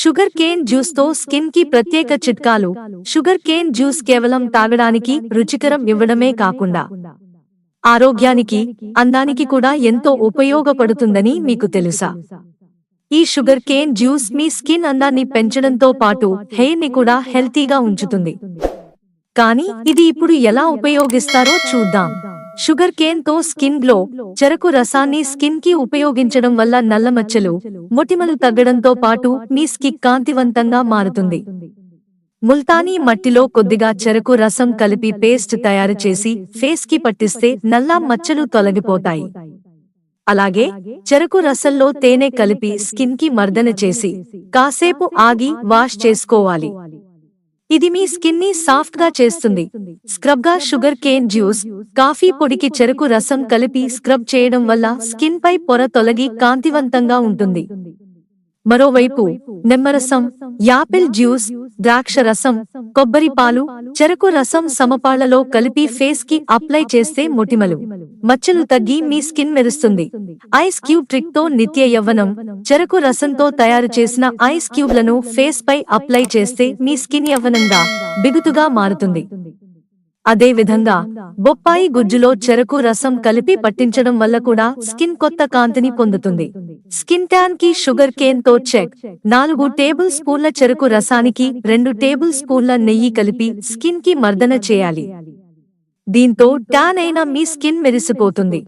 Sugar cane juice తో skin కి ప్రత్యేక చిట్కాలు. షుగర్ కేన్ జ్యూస్ కేవలం తాగడానికి రుచికరం ఇవ్వడమే కాకుండా ఆరోగ్యానికి, అందానికి కూడా ఎంతో ఉపయోగపడుతుందని మీకు తెలుసా? ఈ షుగర్ కేన్ జ్యూస్ మీ స్కిన్ అందాన్ని పెంచడంతో పాటు హెయిర్ ని కూడా హెల్తీగా ఉంచుతుంది. కానీ ఇది ఇప్పుడు ఎలా ఉపయోగిస్తారో చూద్దాం. షుగర్ కేన్ తో స్కిన్ గ్లో. చెరకు రసాన్ని స్కిన్ కి ఉపయోగించడం వల్ల నల్ల మచ్చలు, మొటిమలు తగ్గడంతో పాటు మీ స్కిన్ కాంతివంతంగా మారుతుంది. ముల్తానీ మట్టిలో కొద్దిగా చెరకు రసం కలిపి పేస్ట్ తయారు చేసి ఫేస్ కి పట్టిస్తే నల్ల మచ్చలు తొలగిపోతాయి. అలాగే చెరకు రసంలో తేనె కలిపి స్కిన్ కి మర్దన చేసి కాసేపు ఆగి వాష్ చేసుకోవాలి. ఇది మీ స్కిన్ ని సాఫ్ట్ గా చేస్తుంది. స్క్రబ్ గా షుగర్ కేన్ జ్యూస్, కాఫీ పొడికి చెరకు రసం కలిపి స్క్రబ్ చేయడం వల్ల స్కిన్ పై పొర తొలగి కాంతివంతంగా ఉంటుంది. మరోవైపు నిమ్మరసం, యాపిల్ జ్యూస్, ద్రాక్ష రసం, కొబ్బరి పాలు, చెరకు రసం సమపాళ్లలో కలిపి ఫేస్ కి అప్లై చేస్తే మొటిమలు, మచ్చలు తగ్గి మీ స్కిన్ మెరుస్తుంది. ఐస్ క్యూబ్ ట్రిక్ తో నిత్య యవ్వనం. చెరకు రసంతో తయారు చేసిన ఐస్ క్యూబ్లను ఫేస్ పై అప్లై చేస్తే మీ స్కిన్ యవ్వనంగా, బిగుతుగా మారుతుంది. అదే విధంగా బొప్పాయి గుజ్జులో చెరకు రసం కలిపి పట్టించడం వల్ల కూడా స్కిన్ కొత్త కాంతిని పొందుతుంది. స్కిన్ ట్యాన్ కి షుగర్ కేన్ తో చెక్. 4 టేబుల్ స్పూన్ల చెరకు రసానికి 2 టేబుల్ స్పూన్ల నెయ్యి కలిపి స్కిన్ కి మర్దన చేయాలి. దీంతో ట్యాన్ అయిన మీ స్కిన్ మెరిసిపోతుంది.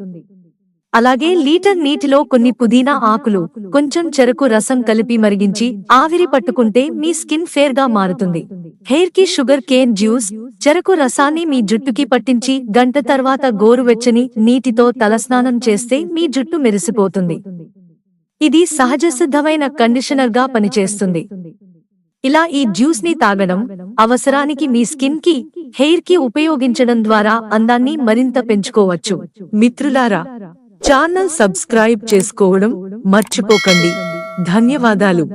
అలాగే లీటర్ నీటిలో కొన్ని పుదీనా ఆకులు, కొంచెం చెరకు రసం కలిపి మరిగించి ఆవిరి పట్టుకుంటే మీ స్కిన్ ఫేర్ గా మారుతుంది. హెయిర్ కి షుగర్ కేన్ జ్యూస్. చెరకు రసాన్ని మీ జుట్టుకి పట్టించి గంట తర్వాత గోరువెచ్చని నీటితో తలస్నానం చేస్తే మీ జుట్టు మెరిసిపోతుంది. ఇది సహజ సిద్ధమైన కండిషనర్ గా పనిచేస్తుంది. ఇలా ఈ జ్యూస్ ని తాగడం, అవసరానికి మీ స్కిన్ కి, హెయిర్ కి ఉపయోగించడం ద్వారా అందాన్ని మరింత పెంచుకోవచ్చు. మిత్రులారా, ఛానల్ సబ్స్క్రైబ్ చేసుకోవడం మర్చిపోకండి. ధన్యవాదాలు.